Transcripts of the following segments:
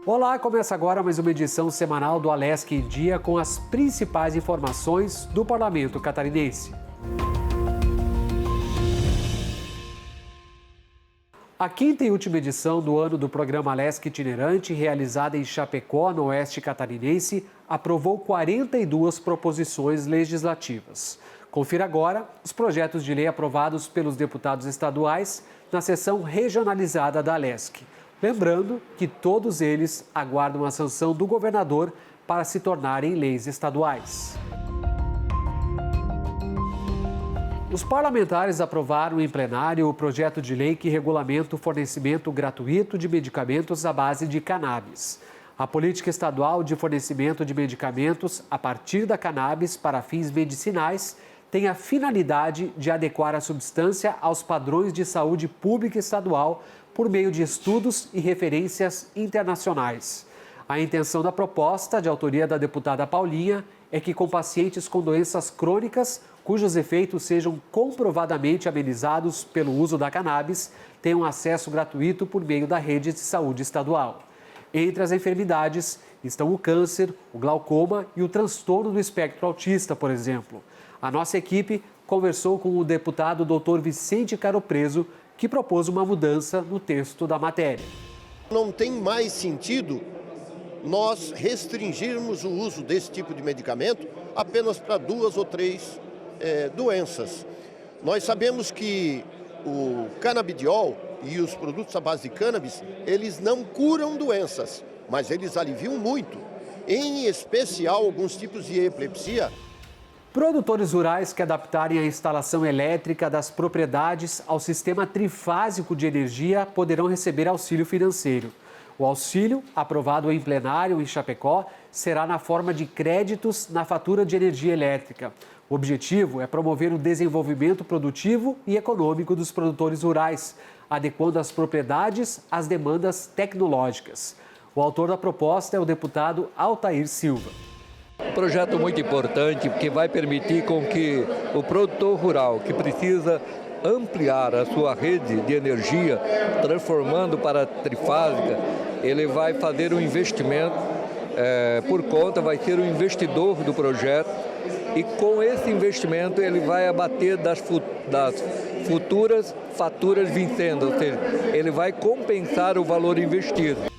Olá, começa agora mais uma edição semanal do Alesc em Dia com as principais informações do Parlamento Catarinense. A quinta e última edição do ano do programa Alesc Itinerante, realizada em Chapecó, no oeste catarinense, aprovou 42 proposições legislativas. Confira agora os projetos de lei aprovados pelos deputados estaduais na sessão regionalizada da Alesc. Lembrando que todos eles aguardam a sanção do governador para se tornarem leis estaduais. Os parlamentares aprovaram em plenário o projeto de lei que regulamenta o fornecimento gratuito de medicamentos à base de cannabis. A política estadual de fornecimento de medicamentos a partir da cannabis para fins medicinais tem a finalidade de adequar a substância aos padrões de saúde pública estadual por meio de estudos e referências internacionais. A intenção da proposta, de autoria da deputada Paulinha, é que com pacientes com doenças crônicas, cujos efeitos sejam comprovadamente amenizados pelo uso da cannabis, tenham acesso gratuito por meio da rede de saúde estadual. Entre as enfermidades estão o câncer, o glaucoma e o transtorno do espectro autista, por exemplo. A nossa equipe conversou com o deputado Dr. Vicente Caropreso, que propôs uma mudança no texto da matéria. Não tem mais sentido nós restringirmos o uso desse tipo de medicamento apenas para 2 ou 3 doenças. Nós sabemos que o canabidiol e os produtos à base de cannabis, eles não curam doenças, mas eles aliviam muito, em especial alguns tipos de epilepsia. Produtores rurais que adaptarem a instalação elétrica das propriedades ao sistema trifásico de energia poderão receber auxílio financeiro. O auxílio, aprovado em plenário em Chapecó, será na forma de créditos na fatura de energia elétrica. O objetivo é promover o desenvolvimento produtivo e econômico dos produtores rurais, adequando as propriedades às demandas tecnológicas. O autor da proposta é o deputado Altair Silva. Projeto muito importante, porque vai permitir com que o produtor rural, que precisa ampliar a sua rede de energia, transformando para trifásica, ele vai fazer um investimento por conta, vai ser o investidor do projeto e com esse investimento ele vai abater das futuras faturas vencendo, ou seja, ele vai compensar o valor investido.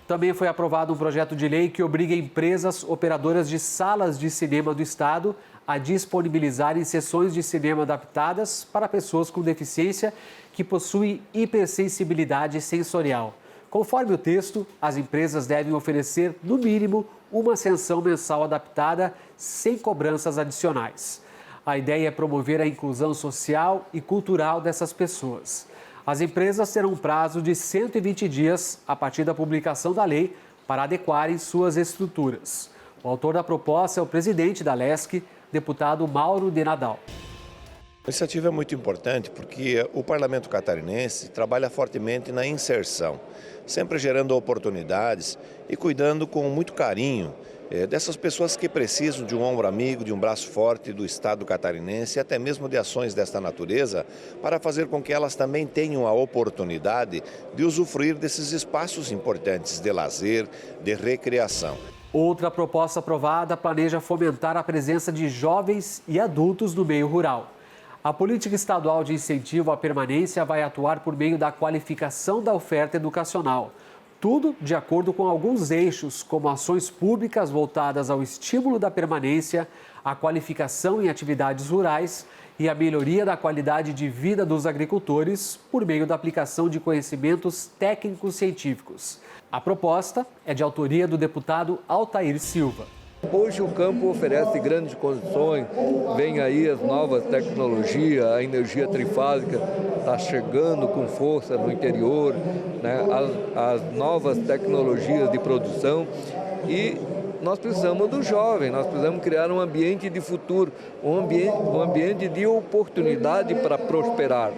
Também foi aprovado um projeto de lei que obriga empresas operadoras de salas de cinema do Estado a disponibilizarem sessões de cinema adaptadas para pessoas com deficiência que possuem hipersensibilidade sensorial. Conforme o texto, as empresas devem oferecer, no mínimo, uma sessão mensal adaptada sem cobranças adicionais. A ideia é promover a inclusão social e cultural dessas pessoas. As empresas terão um prazo de 120 dias a partir da publicação da lei para adequarem suas estruturas. O autor da proposta é o presidente da Alesc, deputado Mauro de Nadal. A iniciativa é muito importante porque o Parlamento Catarinense trabalha fortemente na inserção, sempre gerando oportunidades e cuidando com muito carinho dessas pessoas que precisam de um ombro amigo, de um braço forte do Estado catarinense e até mesmo de ações desta natureza para fazer com que elas também tenham a oportunidade de usufruir desses espaços importantes de lazer, de recreação. Outra proposta aprovada planeja fomentar a presença de jovens e adultos no meio rural. A política estadual de incentivo à permanência vai atuar por meio da qualificação da oferta educacional. Tudo de acordo com alguns eixos, como ações públicas voltadas ao estímulo da permanência, a qualificação em atividades rurais e a melhoria da qualidade de vida dos agricultores por meio da aplicação de conhecimentos técnicos científicos. A proposta é de autoria do deputado Altair Silva. Hoje o campo oferece grandes condições, vem aí as novas tecnologias, a energia trifásica está chegando com força no interior, né? As novas tecnologias de produção e nós precisamos do jovem, nós precisamos criar um ambiente de futuro, um ambiente de oportunidade para prosperar.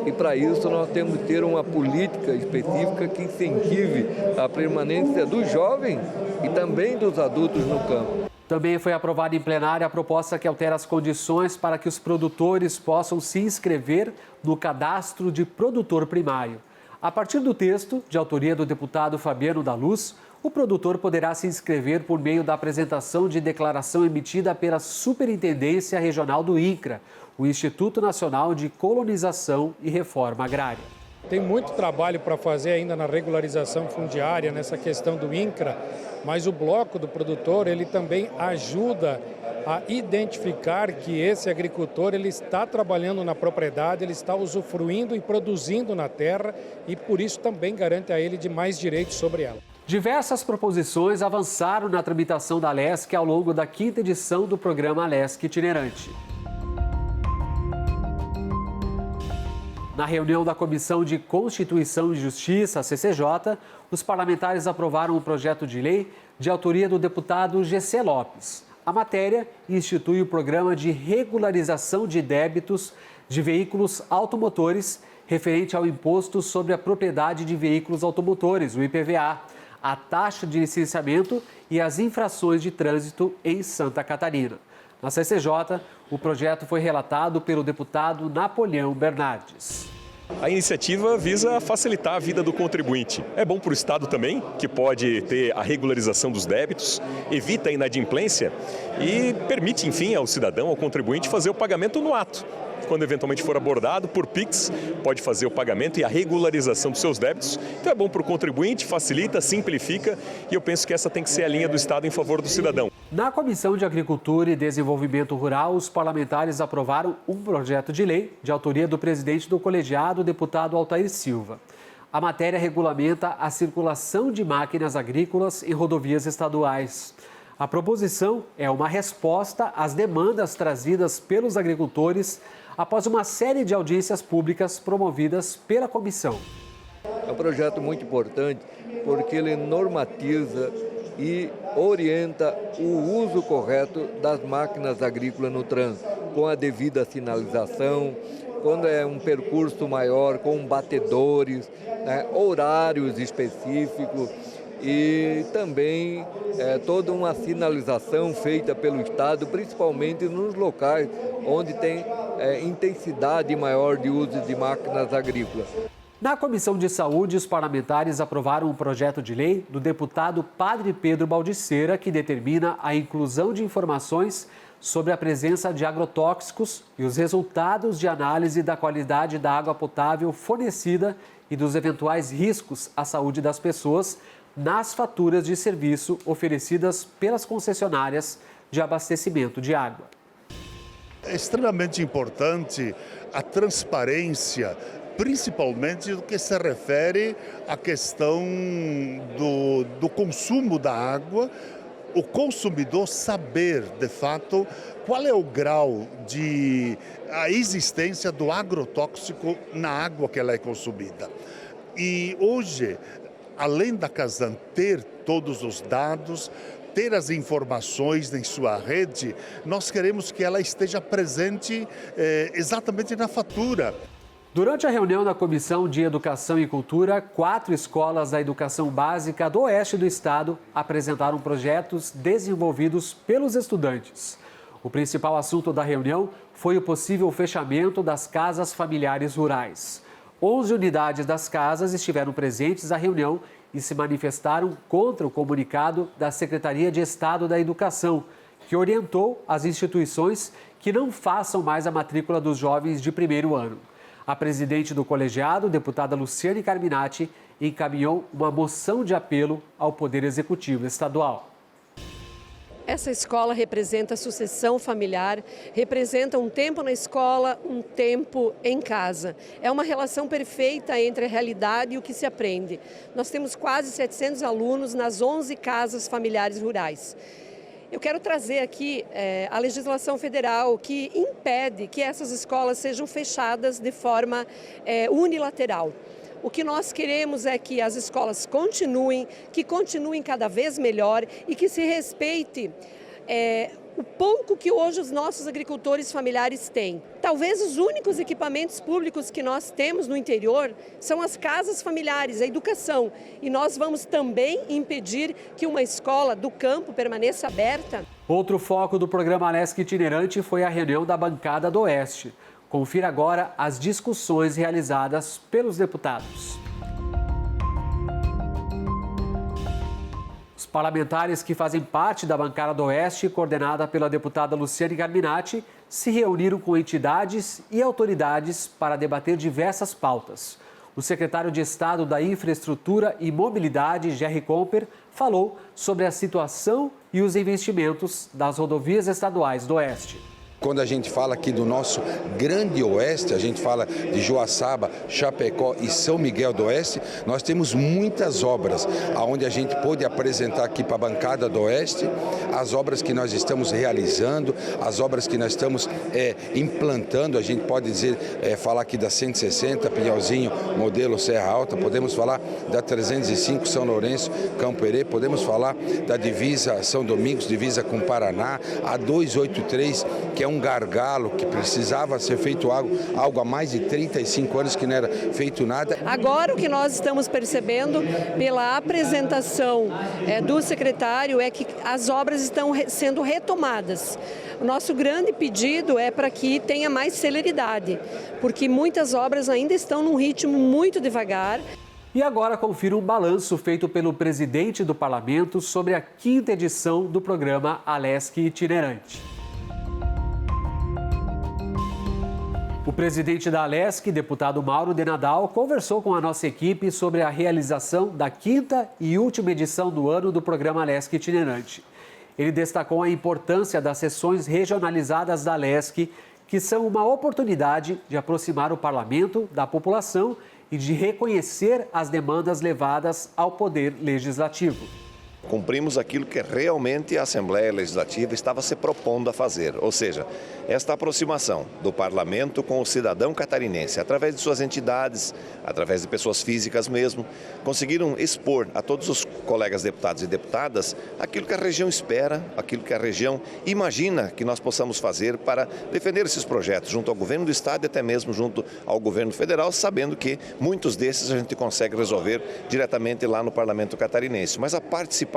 E para isso nós temos que ter uma política específica que incentive a permanência do jovem e também dos adultos no campo. Também foi aprovada em plenário a proposta que altera as condições para que os produtores possam se inscrever no cadastro de produtor primário. A partir do texto, de autoria do deputado Fabiano da Luz, O produtor poderá se inscrever por meio da apresentação de declaração emitida pela Superintendência Regional do INCRA, o Instituto Nacional de Colonização e Reforma Agrária. Tem muito trabalho para fazer ainda na regularização fundiária, nessa questão do INCRA, mas o bloco do produtor ele também ajuda a identificar que esse agricultor ele está trabalhando na propriedade, ele está usufruindo e produzindo na terra e por isso também garante a ele de mais direitos sobre ela. Diversas proposições avançaram na tramitação da LESC ao longo da 5ª edição do programa LESC Itinerante. Na reunião da Comissão de Constituição e Justiça, a CCJ, os parlamentares aprovaram um projeto de lei de autoria do deputado Gessé Lopes. A matéria institui o programa de regularização de débitos de veículos automotores referente ao Imposto sobre a Propriedade de Veículos Automotores, o IPVA, a taxa de licenciamento e as infrações de trânsito em Santa Catarina. Na CCJ, o projeto foi relatado pelo deputado Napoleão Bernardes. A iniciativa visa facilitar a vida do contribuinte. É bom para o Estado também, que pode ter a regularização dos débitos, evita a inadimplência e permite, enfim, ao cidadão, ao contribuinte, fazer o pagamento no ato. Quando eventualmente for abordado por Pix, pode fazer o pagamento e a regularização dos seus débitos. Então é bom para o contribuinte, facilita, simplifica e eu penso que essa tem que ser a linha do Estado em favor do cidadão. Na Comissão de Agricultura e Desenvolvimento Rural, os parlamentares aprovaram um projeto de lei de autoria do presidente do colegiado, o deputado Altair Silva. A matéria regulamenta a circulação de máquinas agrícolas em rodovias estaduais. A proposição é uma resposta às demandas trazidas pelos agricultores após uma série de audiências públicas promovidas pela comissão. É um projeto muito importante porque ele normatiza e orienta o uso correto das máquinas agrícolas no trânsito, com a devida sinalização, quando é um percurso maior, com batedores, horários específicos e também toda uma sinalização feita pelo Estado, principalmente nos locais onde tem intensidade maior de uso de máquinas agrícolas. Na Comissão de Saúde, os parlamentares aprovaram um projeto de lei do deputado Padre Pedro Baldiceira que determina a inclusão de informações sobre a presença de agrotóxicos e os resultados de análise da qualidade da água potável fornecida e dos eventuais riscos à saúde das pessoas nas faturas de serviço oferecidas pelas concessionárias de abastecimento de água. É extremamente importante a transparência, principalmente no que se refere à questão do consumo da água, o consumidor saber, de fato, qual é o grau de a existência do agrotóxico na água que ela é consumida. E hoje, além da Casan ter todos os dados, ter as informações em sua rede, nós queremos que ela esteja presente exatamente na fatura. Durante a reunião da Comissão de Educação e Cultura, 4 escolas da educação básica do oeste do estado apresentaram projetos desenvolvidos pelos estudantes. O principal assunto da reunião foi o possível fechamento das casas familiares rurais. 11 unidades das casas estiveram presentes à reunião e se manifestaram contra o comunicado da Secretaria de Estado da Educação, que orientou as instituições que não façam mais a matrícula dos jovens de primeiro ano. A presidente do colegiado, deputada Luciane Carminati, encaminhou uma moção de apelo ao Poder Executivo Estadual. Essa escola representa a sucessão familiar, representa um tempo na escola, um tempo em casa. É uma relação perfeita entre a realidade e o que se aprende. Nós temos quase 700 alunos nas 11 casas familiares rurais. Eu quero trazer aqui a legislação federal que impede que essas escolas sejam fechadas de forma unilateral. O que nós queremos é que as escolas continuem, que continuem cada vez melhor e que se respeite o pouco que hoje os nossos agricultores familiares têm. Talvez os únicos equipamentos públicos que nós temos no interior são as casas familiares, a educação. E nós vamos também impedir que uma escola do campo permaneça aberta. Outro foco do programa LESC Itinerante foi a reunião da bancada do Oeste. Confira agora as discussões realizadas pelos deputados. Os parlamentares que fazem parte da bancada do Oeste, coordenada pela deputada Luciane Carminati, se reuniram com entidades e autoridades para debater diversas pautas. O secretário de Estado da Infraestrutura e Mobilidade, Gerry Comper, falou sobre a situação e os investimentos das rodovias estaduais do Oeste. Quando a gente fala aqui do nosso grande oeste, a gente fala de Joaçaba, Chapecó e São Miguel do Oeste, nós temos muitas obras onde a gente pôde apresentar aqui para a bancada do Oeste as obras que nós estamos realizando, as obras que nós estamos implantando. A gente pode dizer, falar aqui da 160, Pinhalzinho, modelo Serra Alta, podemos falar da 305, São Lourenço, Campo Herê, podemos falar da divisa São Domingos, divisa com Paraná, a 283, que é um gargalo que precisava ser feito algo há mais de 35 anos que não era feito nada. Agora o que nós estamos percebendo pela apresentação do secretário é que as obras estão sendo retomadas. O nosso grande pedido é para que tenha mais celeridade, porque muitas obras ainda estão num ritmo muito devagar. E agora confira um balanço feito pelo presidente do Parlamento sobre a 5ª edição do programa Alesc Itinerante. O presidente da Alesc, deputado Mauro de Nadal, conversou com a nossa equipe sobre a realização da 5ª e última edição do ano do programa Alesc Itinerante. Ele destacou a importância das sessões regionalizadas da Alesc, que são uma oportunidade de aproximar o parlamento da população e de reconhecer as demandas levadas ao Poder Legislativo. Cumprimos aquilo que realmente a Assembleia Legislativa estava se propondo a fazer, ou seja, esta aproximação do parlamento com o cidadão catarinense, através de suas entidades, através de pessoas físicas mesmo, conseguiram expor a todos os colegas deputados e deputadas aquilo que a região espera, aquilo que a região imagina que nós possamos fazer para defender esses projetos junto ao governo do Estado e até mesmo junto ao governo federal, sabendo que muitos desses a gente consegue resolver diretamente lá no Parlamento Catarinense. Mas a participação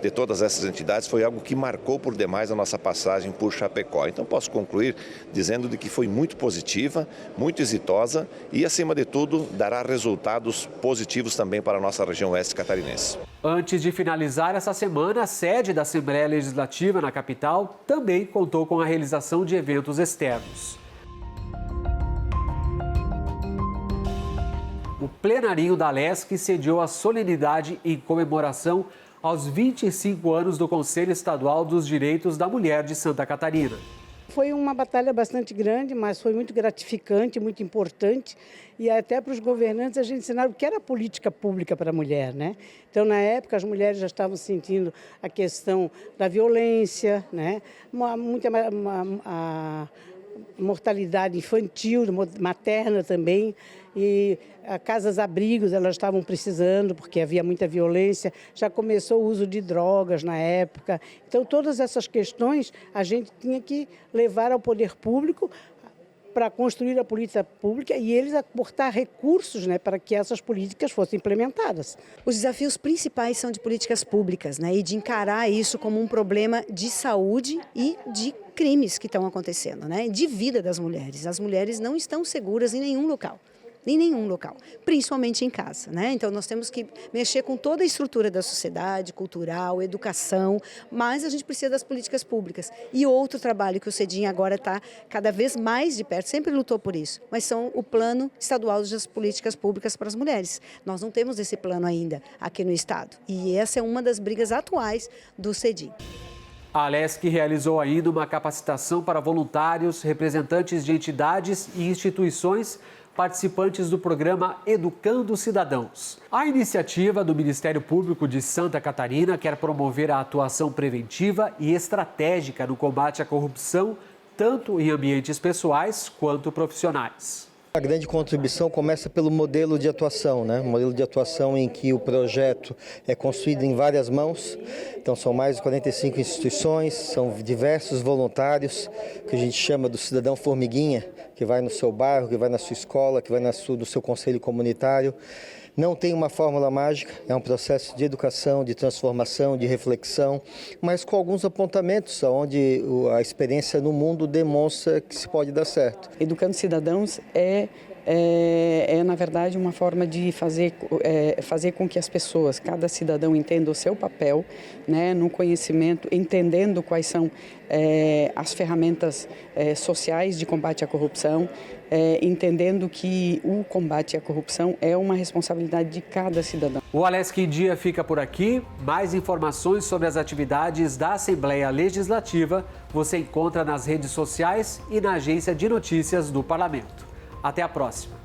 de todas essas entidades foi algo que marcou por demais a nossa passagem por Chapecó. Então posso concluir dizendo de que foi muito positiva, muito exitosa e, acima de tudo, dará resultados positivos também para a nossa região oeste catarinense. Antes de finalizar essa semana, a sede da Assembleia Legislativa na capital também contou com a realização de eventos externos. O plenarinho da Alesc sediou a solenidade em comemoração aos 25 anos do Conselho Estadual dos Direitos da Mulher de Santa Catarina. Foi uma batalha bastante grande, mas foi muito gratificante, muito importante. E até para os governantes a gente ensinava o que era política pública para a mulher, né? Então, na época, as mulheres já estavam sentindo a questão da violência, né? A mortalidade infantil, materna também. E casas-abrigos elas estavam precisando, porque havia muita violência, já começou o uso de drogas na época. Então, todas essas questões a gente tinha que levar ao poder público para construir a política pública e eles aportar recursos, né, para que essas políticas fossem implementadas. Os desafios principais são de políticas públicas, né, e de encarar isso como um problema de saúde e de crimes que estão acontecendo, né, de vida das mulheres. As mulheres não estão seguras em nenhum local. Principalmente em casa, né? Então nós temos que mexer com toda a estrutura da sociedade, cultural, educação, mas a gente precisa das políticas públicas. E outro trabalho que o CEDIM agora está cada vez mais de perto, sempre lutou por isso, mas são o Plano Estadual das Políticas Públicas para as Mulheres. Nós não temos esse plano ainda aqui no Estado e essa é uma das brigas atuais do CEDIM. A Alesc realizou ainda uma capacitação para voluntários, representantes de entidades e instituições participantes do programa Educando Cidadãos. A iniciativa do Ministério Público de Santa Catarina quer promover a atuação preventiva e estratégica no combate à corrupção, tanto em ambientes pessoais quanto profissionais. A grande contribuição começa pelo modelo de atuação, né? Um modelo de atuação em que o projeto é construído em várias mãos. Então são mais de 45 instituições, são diversos voluntários, que a gente chama do cidadão formiguinha, que vai no seu bairro, que vai na sua escola, que vai no seu conselho comunitário. Não tem uma fórmula mágica, é um processo de educação, de transformação, de reflexão, mas com alguns apontamentos onde a experiência no mundo demonstra que se pode dar certo. Educando Cidadãos é na verdade, uma forma de fazer com que as pessoas, cada cidadão entenda o seu papel, né, no conhecimento, entendendo quais são as ferramentas sociais de combate à corrupção, entendendo que o combate à corrupção é uma responsabilidade de cada cidadão. O Alesc em Dia fica por aqui. Mais informações sobre as atividades da Assembleia Legislativa você encontra nas redes sociais e na agência de notícias do Parlamento. Até a próxima.